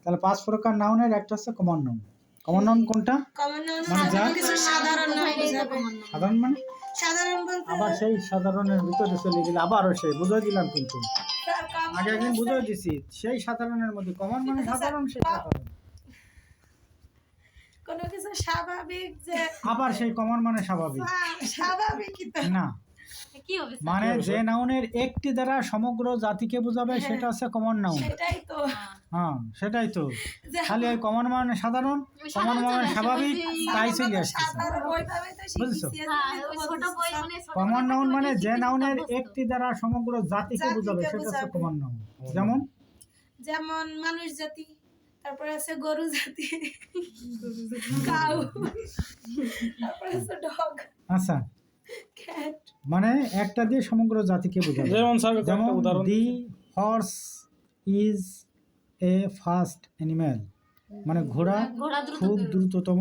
তাহলে 5 প্রকার নাউনের একটা হচ্ছে কমন নাউন। কমন নাউন কোনটা? কমন নাউন মানে যা কিছু সাধারণ নাম বোঝাবে। সাধারণ মানে সাধারণ বলতে আবার সেই সাধারণের ভিতরে চলে গেলে আবারও সেই বুঝাই দিলাম কিন্তু স্যার কমন আগে একদিন বুঝাই দিছি সেই সাধারণের মধ্যে কমন মানে সাধারণ সেই সাধারণ কোন কিছু স্বাভাবিক যে আবার সেই কমন মানে স্বাভাবিক স্বাভাবিকই তো না, কি হবে মানে যে নাউনের একটি দ্বারা সমগ্র জাতিকে বোঝাবে সেটা হচ্ছে কমন নাউন। সেটাই তো হ্যাঁ সেটাই তো, খালি ওই কমন মানে সাধারণ, কমন মানে স্বাভাবিক, তাই চলে আসছে। সাধারণ ওইভাবে তো বুঝছো? শিখেছি ওই ছোট বই মানে কমন নাউন মানে যে নাউনের একটি দ্বারা সমগ্র জাতিকে বোঝাবে সেটা হচ্ছে কমন নাউন। যেমন যেমন মানুষ জাতি, তারপরে আছে গরু জাতি, কাউ, তারপরে আছে ডগ, আচ্ছা ক্যাট। মানে একটা দিয়ে সমগ্র জাতিকে বোঝাবে। যেমন স্যার একটা যেমন উদাহরণ the horse is a fast animal, মানে ঘোড়া খুব দ্রুততম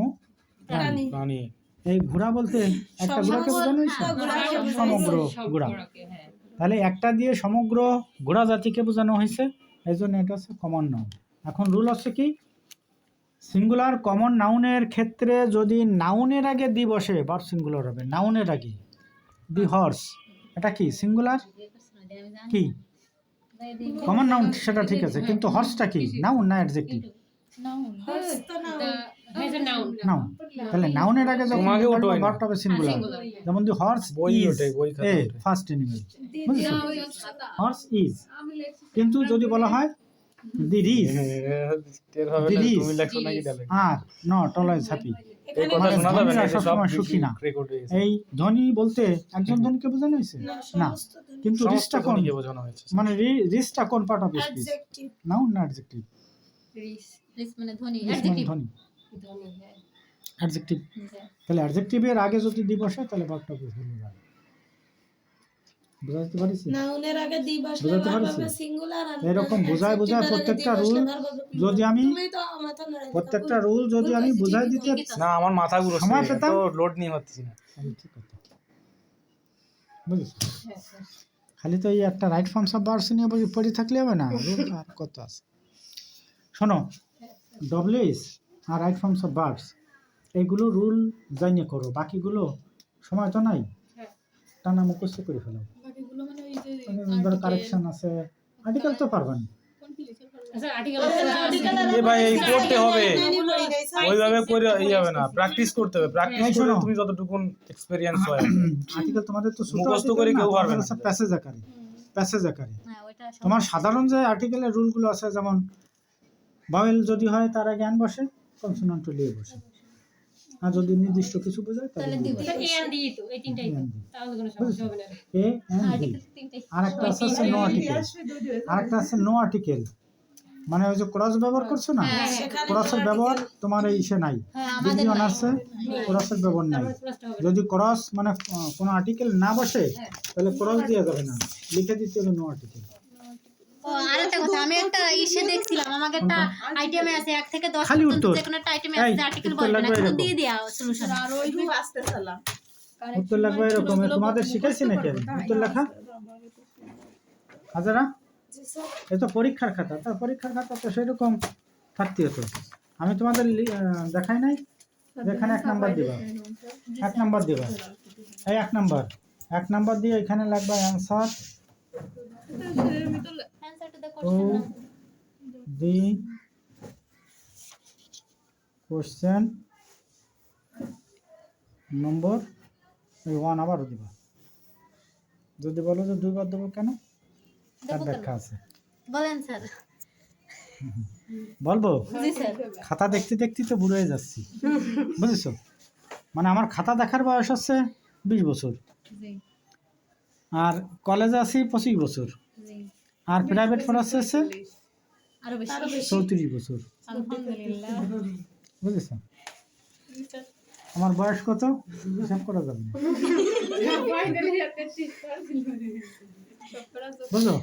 প্রাণী। প্রাণী। এই ঘোড়া বলতে একটা ঘোড়াকে বোঝানো হয়েছে, সমগ্র ঘোড়া। তাহলে একটা দিয়ে সমগ্র ঘোড়া জাতিকে বোঝানো হয়েছে, এই জন্য এটা হচ্ছে কমন নাউন। এখন রুল হচ্ছে কি, সিঙ্গুলার কমন নাউনের ক্ষেত্রে যদি নাউনের আগে দি বসে ভার্ব সিঙ্গুলার হবে। নাউনের আগে দি হর্স, এটা কি সিঙ্গুলার? কি কমন নাউন সেটা ঠিক আছে, কিন্তু হর্সটা কি নাউন না অ্যাডজেক্টিভ? নাউন। তাহলে নাউনের আগে যখন তোমাকে ওঠো না। ভার্বটা হবে সিঙ্গুলার। যেমন দি হর্স বই ইজ ওঠে, বই খাতা এ ওঠে। ফার্স্ট অ্যানিমেল, বুঝছো? হর্স ইজ, কিন্তু যদি বলা হয় দি রিজ টের হবে দি না রিজ তুমি লেখছো নাকি ডালে। Are not always happy. এই কথা মানে শোনা যাবে ধনীরা না, সব সবসময় সুখী না। রেকর্ড হয়ে গেছে। এই ধনী বলতে একজন ধনীকে বোঝানো হয়েছে না, কিন্তু সমস্ত রিজটা কোন, ধনীকে বোঝানো হয়েছে। মানে রিজটা কোন part of speech? Adjective. Noun না অ্যাডজেক্টিভ? মানে ধনী রিজ মানে ধনী, অ্যাডজেক্টিভ। তাহলে অ্যাডজেক্টিভের আগে যদি দি বসে তাহলে ভার্বটা বুঝানো যায়। বুঝাতে পারছি? নাউনের আগে দি বসলে বুঝাতে ভার্ব পারছি? হবে সিঙ্গুলার, আর এরকম বোঝায় বোঝায় প্রত্যেকটা রুল যদি আমি প্রত্যেকটা রুল যদি আমি বুঝাই দিতে না আমার মাথা ঘুরছে, সময় পেতাম। তো লোড নিয়ে হচ্ছে না। ঠিক কথা, বুঝেছো? খালি তো এই একটা রাইট ফর্মস অফ ভার্বস নিয়ে পড়ে থাকলে হবে না, রুল আর কত আছে। শোনো, ডব্লিউএস আর রাইট ফর্মস অফ ভার্বস এইগুলো রুল জানিয়ে করো, বাকিগুলো সময় তো নাই, টানা মুখস্থ করে ফেলো। ধরো কারেকশন আছে, আর্টিকেল তো পারবেন। এ ভাই এই করতে হবে, ওইভাবে করে এই হবে না, প্র্যাকটিস করতে হবে। প্র্যাকটিস এই করে শোনো। তুমি যতটুকু এক্সপেরিয়েন্স হয়। আর্টিকেল তোমাদের তো ছোট মুখস্থ article করে না, কেউ পারবে তোমাদের না। হচ্ছে প্যাসেজ আকারে, প্যাসেজ আকারে। হ্যাঁ ওইটা তোমার সাধারণ যে আর্টিকেলের রুলগুলো আছে, যেমন ভাওয়েল যদি হয় তার আগে অ্যান বসে, কনসোনান্ট লিয়ে বসে, আর যদি নির্দিষ্ট কিছু বোঝায় তাহলে দিব। A N D. আর একটা আছে নো আর্টিকেল, আর একটা আছে নো আর্টিকেল, মানে ওই যে ক্রস ব্যবহার করছো না, ক্রসের ব্যবহার তোমার এই ইসে নাই, ডিগ্রি অনার্সে ক্রসের ব্যবহার নাই। যদি ক্রস মানে কোনো আর্টিকেল না বসে তাহলে ক্রস দেওয়া যাবে না, লিখে দিতে হবে নো আর্টিকেল। ও আরেকটা কথা, আমি একটা ইসে দেখছিলাম, আমাকে একটা আইটেমে আছে 1 থেকে 10 খালি পর্যন্ত উত্তর। যে কোনো একটা আইটেমে আছে আর্টিকেল উত্তর বলবে না, লাগবে এখন এরকম। দিয়ে দেয়া সলিউশন। উত্তর লাগবে এরকম, তোমাদের শিখাইছি নাকি আমি উত্তর লেখা? হাজারা এই তো পরীক্ষার খাতা, তার পরীক্ষার খাতা তো সেরকম থাকতে হতো। আমি তোমাদের দেখাই নাই যেখানে 1 নাম্বার দিবা, 1 নাম্বার দিবা, এই 1 নাম্বার, 1 নাম্বার দিয়ে এখানে লাগবে answer answer to the to question. The question number, এই 1 আবারও দিবা। যদি বলো যে 2 বার দেবো কেন, তার ব্যাখ্যা আছে, বলেন স্যার। বলবো? জি স্যার। খাতা দেখতে দেখতে তো বুড়ো হয়ে যাচ্ছি, বুঝেছো? মানে আমার খাতা দেখার বয়স হচ্ছে 20 বছর, জি আর কলেজে আছি 25 বছর, জি আর প্রাইভেট পড়াচ্ছে হচ্ছে আরো বেশি। 34 বছর, আলহামদুলিল্লাহ। বুঝেছো? আমার বয়স কত হিসাব করা যাবে না, বুঝলো?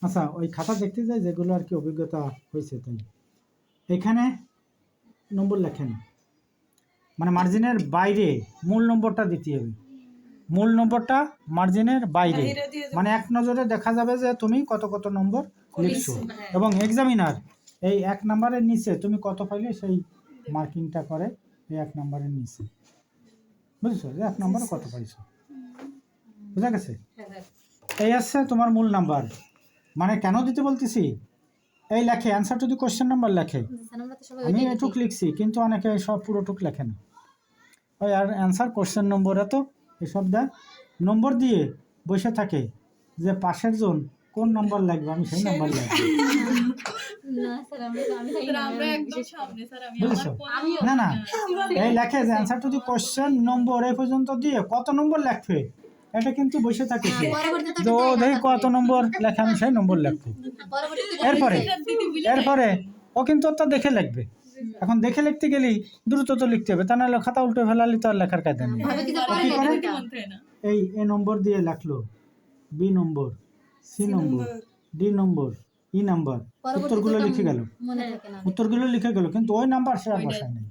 আচ্ছা, ওই খাতা দেখতে যাই যেগুলো আর কি অভিজ্ঞতা হয়েছে, তাই এখানে নম্বর লেখেন, মানে মার্জিনের বাইরে মূল নম্বরটা দিতে হবে, মূল নম্বরটা মার্জিনের বাইরে, বাইরে দিয়ে দেবো। মানে এক নজরে দেখা যাবে যে তুমি কত কত নম্বর লিখছো, এবং এক্সামিনার এই 1 নম্বরের নিচে তুমি কত পাইলে সেই মার্কিংটা করে এই 1 নম্বরের নিচে, বুঝছো যে 1 নম্বরে কত পাইছো, বুঝা গেছে? এই আসছে তোমার মূল নাম্বার। মানে কেন দিতে বলতেছি, এই লেখে অ্যান্সার যদি কোশ্চেন নাম্বার লেখে, আমরা তো সবাই আমি ওইটাই এটুক লিখছি কিন্তু অনেকে সব পুরোটুক লেখে না, ওই আর অ্যান্সার কোশ্চেন নম্বর এত এসব দেয়, নম্বর দিয়ে বসে থাকে যে পাশের জন কোন নম্বর লাগবে আমি সেই নম্বর লাগবে, না স্যার আমি একদম সামনে স্যার বুঝেছো? না না, এই লেখে যে অ্যান্সার যদি কোশ্চেন নম্বর এই পর্যন্ত দিয়ে কত নম্বর লেখবে এটা কিন্তু বসে থাকে সে। পরবর্তীতে তো দেখি কত নম্বর লেখে আমি সেই নম্বর লিখবো। এরপরে ও কিন্তু ওটা দেখে লিখবে। এখন দেখে লিখতে গেলেই দ্রুত তো লিখতে হবে, তা নাহলে খাতা উল্টে ফেলালি তো আর লেখার কায়দা নেই। ও কি করে, এই এ নম্বর দিয়ে লিখলো, বি নম্বর, সি নম্বর, ডি নম্বর, ই নাম্বার, উত্তরগুলো লিখে গেল, মনে থাকে না। উত্তরগুলো লিখে গেল, কিন্তু ওই নাম্বার সে আর বসায় নাই।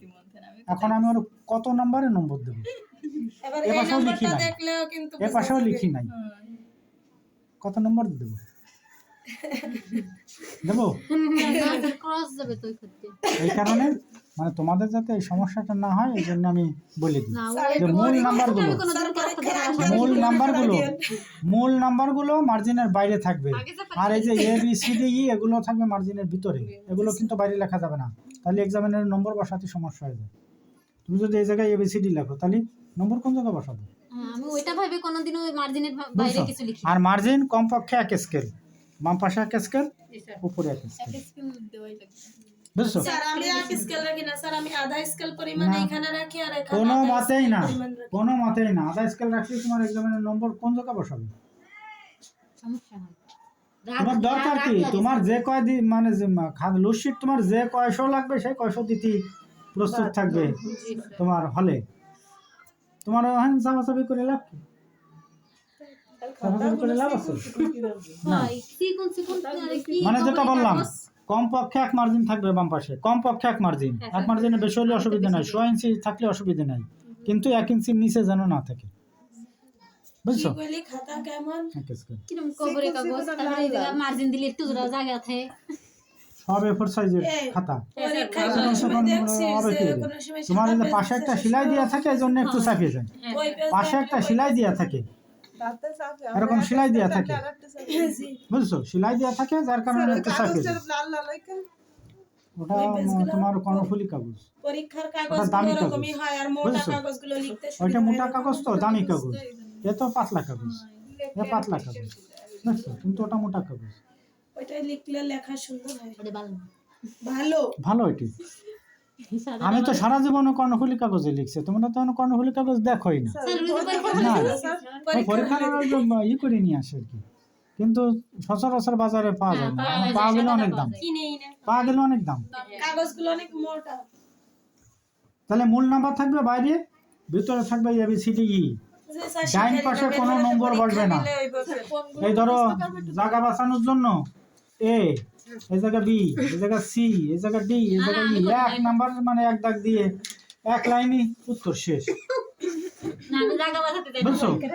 এখন আমি ওর কত নাম্বারে নম্বর দেবো, এবার এ এই পাশেও লিখি নাম্বারটা নাই, দেখলেও কিন্তু এ পাশেও লিখি নাই, কত নম্বর দেবো দেবো? ক্রস যাবে তো ওই ক্ষেত্রে। এই কারণে মানে তোমাদের যাতে এই সমস্যাটা না হয় এই জন্য আমি বলে দিই না যে মূল নাম্বারগুলো মার্জিনের বাইরে থাকবে, আর এই যে A B C D E এগুলো থাকবে মার্জিনের ভিতরে, এগুলো কিন্তু বাইরে লেখা যাবে না, তাহলে এক্সামিনের নম্বর বসাতে সমস্যা হয়ে যায়। তুমি যদি এই জায়গায় এ বি সি ডি লেখো তাহলে নম্বর কোন জায়গায় বসাবো? আমি ওইটা ভাবে কোনোদিনও মার্জিনের বাইরে বুঝছো? কিছু লিখি আর মার্জিন কমপক্ষে 1 স্কেল, বাম পাশে 1 স্কেল, উপরে 1 স্কেল, বুঝছো? স্যার আমি এক স্কেল রাখি না স্যার, আমি আধা স্কেল পরিমাণ না। এখানে রাখি আর এখানে কোনো আধা মতেই স্কেল না, পরিমাণ রাখি। কোনো মতেই না, আধা স্কেল রাখলে তোমার এক্সামিনের নম্বর কোন জায়গায় বসাবে? সমস্যা হয়। তোমার দরকার কি, তোমার যে কয় মানে লুসিট তোমার যে কয়শো লাগবে সেই কয়শো দিতে প্রস্তুত থাকবে তোমার হলে, তোমার ওখানে চাপাচাপি করে লাভ কি? চাপাচাপি করে লাভ আছে না। হয় চিকন কি মানে যেটা বললাম কমপক্ষে 1 মার্জিন থাকবে বাম পাশে, কমপক্ষে 1 মার্জিন, 1 মার্জিনের বেশি হলে অসুবিধা নাই, 100 ইঞ্চি থাকলে অসুবিধা নাই, কিন্তু 1 ইঞ্চির নিচে যেন না থাকে, বুঝছো? কি কইলি খাতা কেমন? কিরকম কবরে কাগজ তারপরে মার্জিন দিলে একটু জায়গা থাকে। সব এ4 সাইজের খাতা, পরীক্ষায় এখন কোনো সময় দেখছি হবে যে কি, কোনো সময় তোমার এই যে সাদা পাশে পেজ একটা শেষ সেলাই করে দেওয়া থাকে এই জন্য একটু চাপিয়ে যায়, ওই পেজ পাশে একটা সেলাই দেওয়া থাকে, এরকম সেলাই দেওয়া থাকে, বুঝছো? সেলাই দেওয়া থাকে যার কারণে একটু চাপিয়ে যায়, ওটা তোমার কর্ণফুলী কাগজ, পরীক্ষার ওটা কাগজ দামি কাগজ, এরকমই হয় আর মোটা বুঝছো? কাগজগুলো লিখতে ওইটা সুবিধা মোটা হয়। কাগজ তো দামি কাগজ, এ তো পাতলা কাগজ, এ পাতলা কাগজ, বুঝছো? কিন্তু ওটা মোটা কাগজ, ওইটাই লিখলে লেখা সুন্দর হয়, ওটা ভালো না। ভালো। ভালো এটি। আমি তো সারা জীবনে কর্ণফুলী কাগজে লিখছি, তোমরা তো কর্ণফুলী কাগজ দেখোই না, স্যার ওই যে পরীক্ষা না পরীক্ষা পরীক্ষার ই করে নিয়ে আসে আর কি, কিন্তু সচরাচর বাজারে পাওয়া যায় না, পাওয়া গেলে অনেক দাম, কিনেই না, পাওয়া গেলে অনেক দাম। কাগজগুলো অনেক মোটা। তাহলে মূল নাম্বার থাকবে বাইরে, ভিতরে থাকবে ABCD E, যে স্যার ডাইন শিখাই পাশে দিবেন, কোনো এভাবে নম্বর পরীক্ষা বসবে না। দিলে ওইভাবে। এই ধরো জায়গা বাঁচানোর জন্য A, এই জায়গা B, এই জায়গা C, এই জায়গা D, এই জায়গা E, 1 নাম্বার মানে 1 দাগ দিয়ে 1 লাইনই উত্তর শেষ, না আমি জায়গা বাঁচাতে যাই বুঝছো?